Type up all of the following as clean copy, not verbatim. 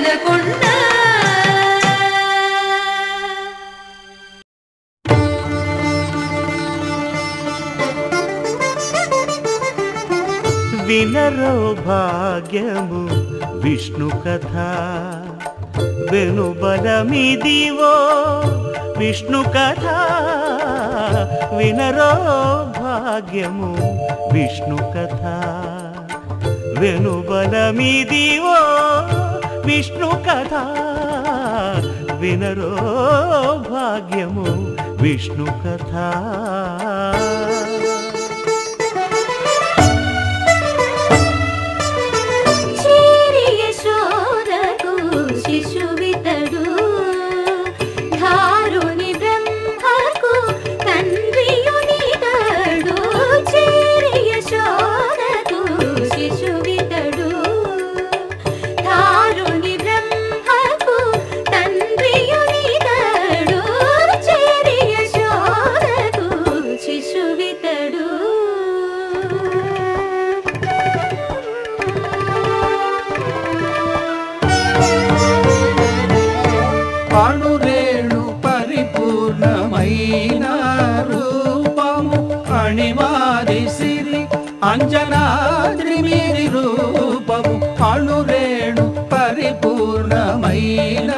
మనకొండ వినరో భాగ్యము విష్ణు కథ వెనుబలమిదివో విష్ణు కథ వినరో భాగ్యము విష్ణు కథ వెనుబలమిదివో విష్ణు కథ వినరో భాగ్యము విష్ణు కథ శిశువితడు ధారుని బ్రహ్మకు తండ్రియునితడు చేరి యశోదకు శిశువితడు ధారుని బ్రహ్మకు తండ్రియునితడు చేరి యశోదకు శిశువితడు అణురేణు పరిపూర్ణమైన రూపము అణిమాది సిరి అంజనాద్రి మీరి రూపము అణురేణు పరిపూర్ణమైన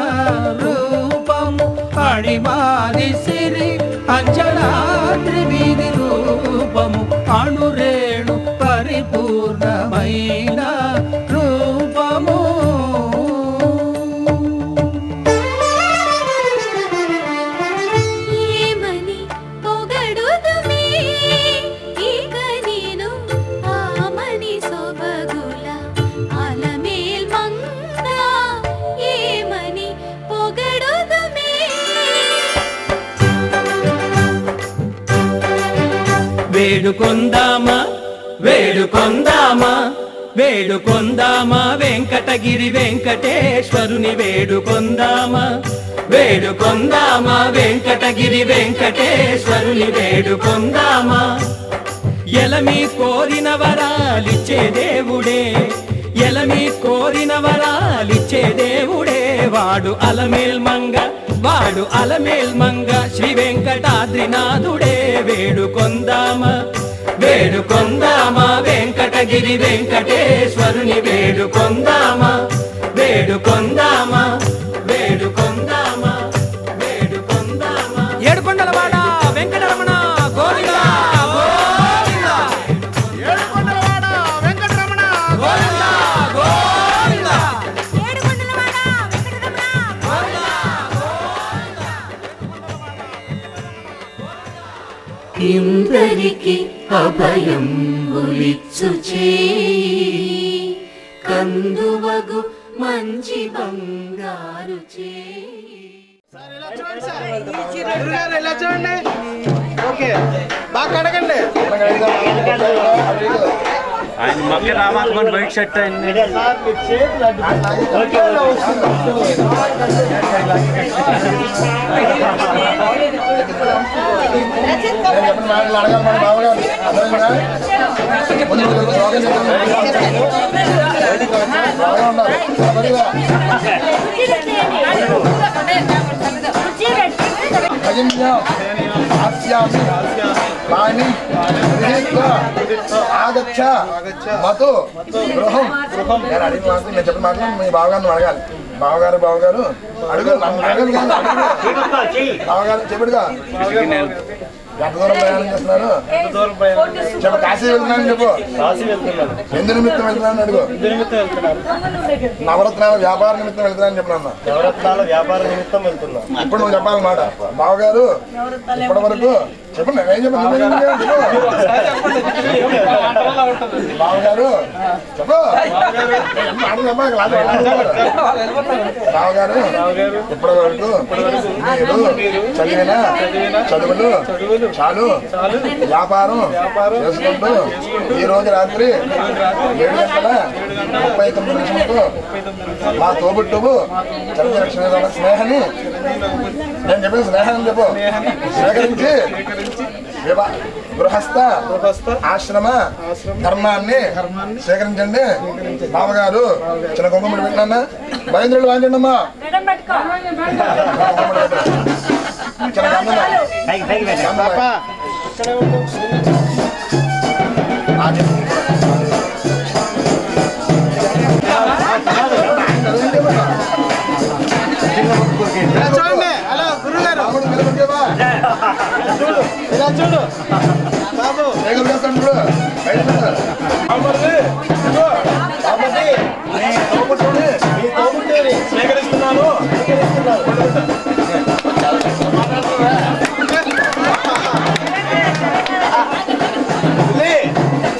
రూపము అణిమాది సిరి అంజనాద్రి మీరి రూపము అణురేణు పరిపూర్ణమైన రూపము వేడుకొందామా వేడుకొందామా వేడుకొందామా వెంకటగిరి వెంకటేశ్వరుని వేడుకొందామా వేడుకొందామా వెంకటగిరి వెంకటేశ్వరుని వేడుకొందామా ఎలమి కోరిన వరాలిచ్చే దేవుడే ఎలమి కోరిన వరాలిచ్చే దేవుడే వాడు అలమేల్మంగ శ్రీ వెంకటాద్రినాథుడే వేడుకొందామా వేడుకొందామా వెంకటగిరి వెంకటేశ్వరుని వేడుకొందామా వేడుకొందామా వేడుకొందామా వేడుకొందామా ఏడుకొండలవాడ వెంకటరమణ గోవిందా గోవిందా ఏడుకొండలవాడ వెంకటరమణ గోవిందా గోవిందా ఏడుకొండలవాడ వెంకటరమణ గోవిందా గోవిందా ఇందరికి అభయం ఉలిచ్చు చేయి కందువగు మంచి బంగారు చేయి. ఇలా చూడండి ఓకే బాగా కడగండి ఆయన మధ్య రామాత్మని బయట షర్ట్ అయింది ఆగచ్చ మతు గృహం నేను అడిగిన మాట నేను చెప్పిన మాట మీ బావగారిని అడగాలి బావగారు అడుగు బావగారు చెప్పుడుగా ఎంత దూరం ప్రయాణం చేస్తున్నారు చెప్పు కాశీ వెళ్తున్నాను చెప్పు ఎందు నిమిత్తం వెళ్తున్నాను అడుగు నవరత్నాల వ్యాపార నిమిత్తం వెళ్తున్నాను చెప్పినా నవరత్నాల వ్యాపార నిమిత్తం వెళ్తున్నా ఇప్పుడు నువ్వు చెప్పాలన్నమాట బావగారు ఇప్పటి వరకు చెప్పండి ఏం చెప్పండి బావగారు చెప్పు బావగారు ఇప్పటి వరకు మీరు చదివిన చదువులు చాలు వ్యాపారం చేసుకుంటూ ఈ రోజు రాత్రి 7:39 మా తోబుట్టువు చంద్ర లక్ష్మీ స్నేహాన్ని నేను చెప్పిన స్నేహాన్ని చెప్పు సేకరించి గృహస్థ ఆశ్రమ ధర్మాన్ని స్వీకరించండి. బావగారు చిన్న కుంకుమ పెట్టినా భయంద్రుడు వాంచండి అమ్మా. చిన్న చూడండి. హలో గురుగారు చూడు బాబు స్వీకరిస్తున్నాను.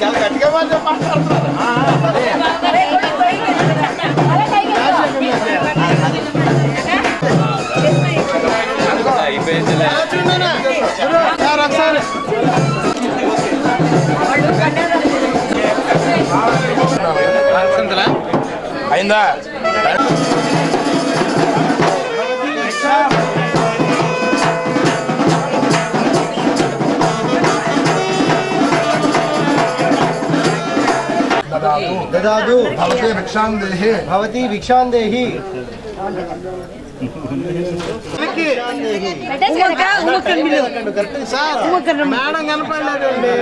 చాలా గట్టిగా మాట్లాడుతున్నారు. ఒకసారి అయిందా? దదాదు భవతి భిక్షాం దేహి. భవతి భిక్షాం దేహి. సార్ మేడం కనపడలేదండి.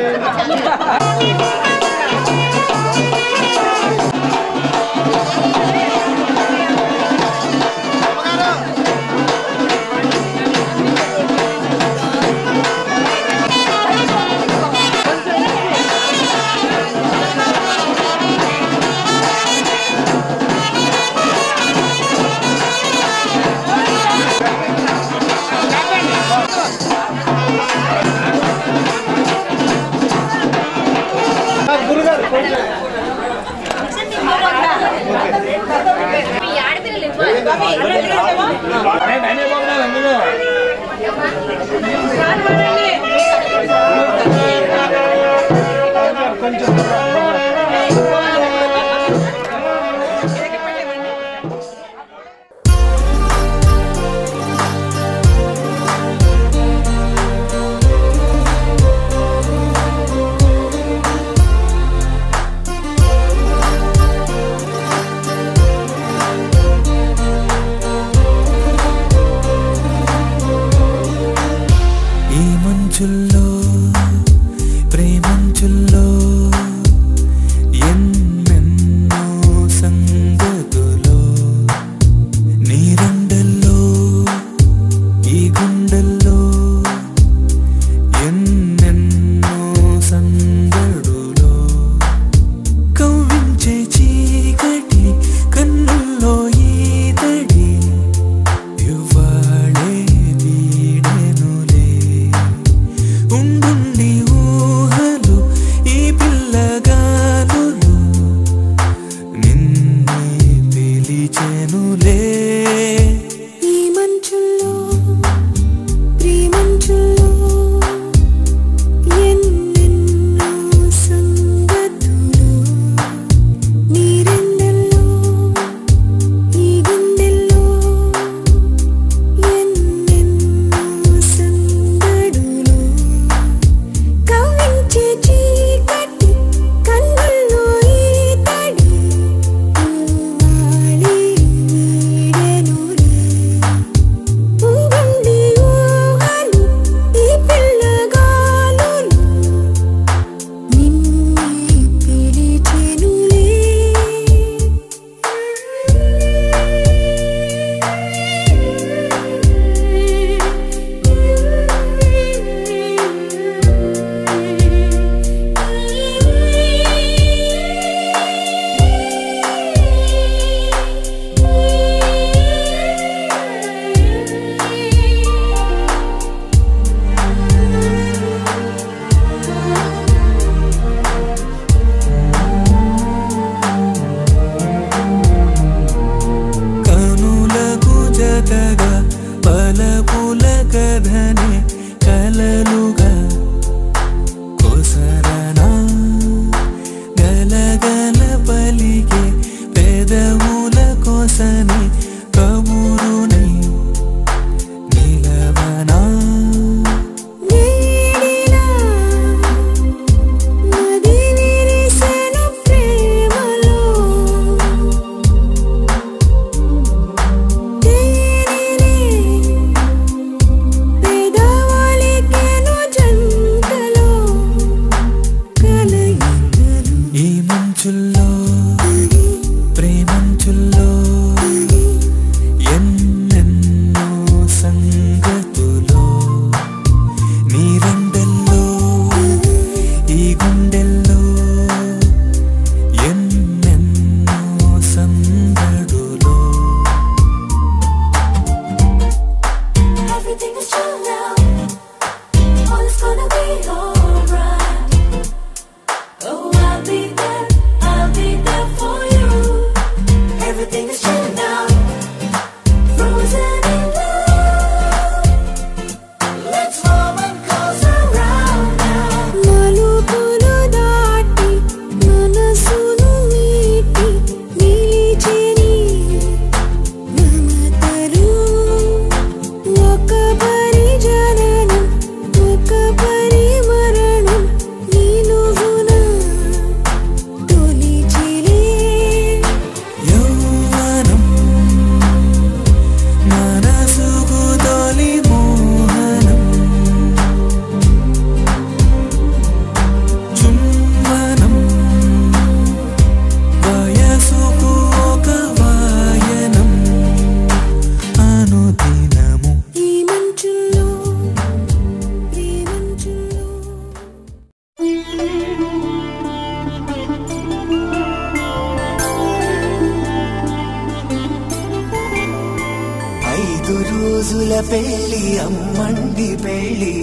రోజుల పెళ్లి అమ్మండి పెళ్లి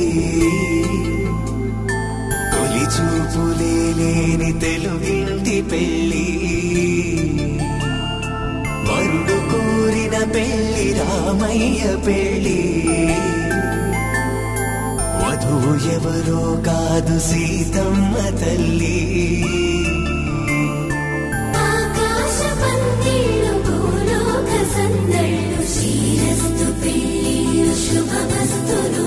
తొలి చూపులే లేని తెలుగింటి పెళ్లి వరుడు కోరిన పెళ్లి రామయ్య పెళ్లి వధువు ఎవరో కాదు సీతమ్మ తల్లి ఆకాశ పందిళ్ళు భూలోక సందళ్ళు శ్రీరస్తు పెళ్ళిళ్ళు శుభమస్తులు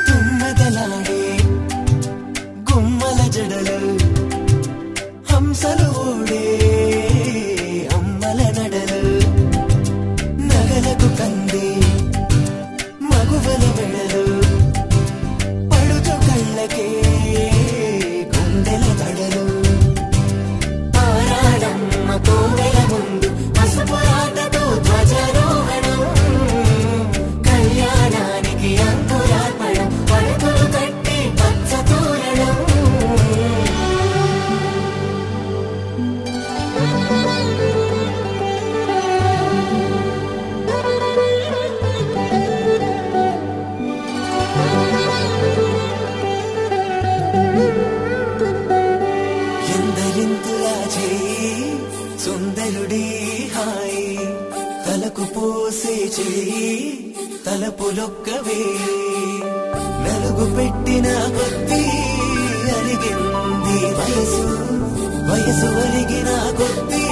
తుమ్మెదలాడే గుమ్మల జడలు హంసలు ఓడే అమ్మల నడలు నగలకు కంది మగువల మెడలు పడుచు కళ్ళకే గుండెల తడలు ఆరాడమ్మ కోవెల ముందు పసుపు ఆటతో ధ్వజారోహణం కళ్యాణానికి అంకురార్పణం పడుతులు కట్టి పచ్చ తోరణం ఎందరింతులా చేయి సుందరుడి హాయి తలకు పోసే చేయి తలపులొక్కవే నలుగు పెట్టిన కొద్దీ అలిగింది వయసు వయసు అలిగిన కొద్దీ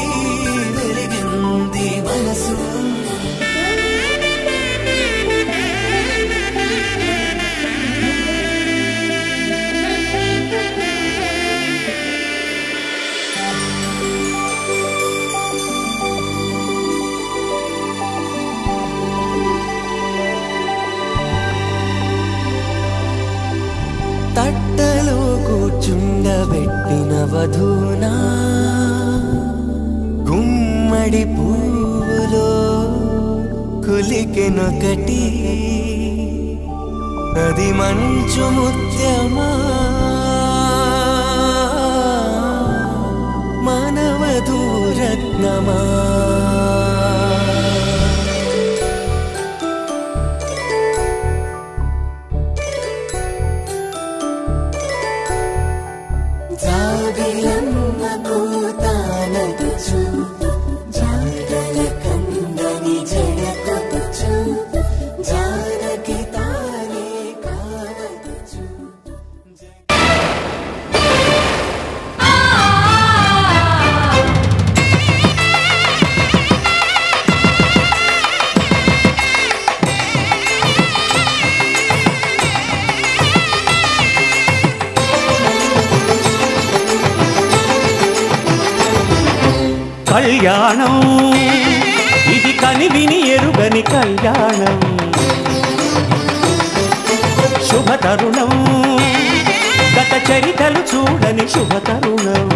వెలిగింది మనసు తట్టలో కూర్చుండబెట్టిన వధూనా గుమ్మడి పూలో కులికెనొకటి అది మంచు ముత్యమా మానవధూరత్నమా జాబిలమ్మ కూతానదుచు జాడల కందని జడకొచ్చు జానకి తానే కానదుచు కళ్యాణం ఇది కనివిని ఎరుగని కళ్యాణం శుభతరుణం గత చరితలు చూడని శుభతరుణం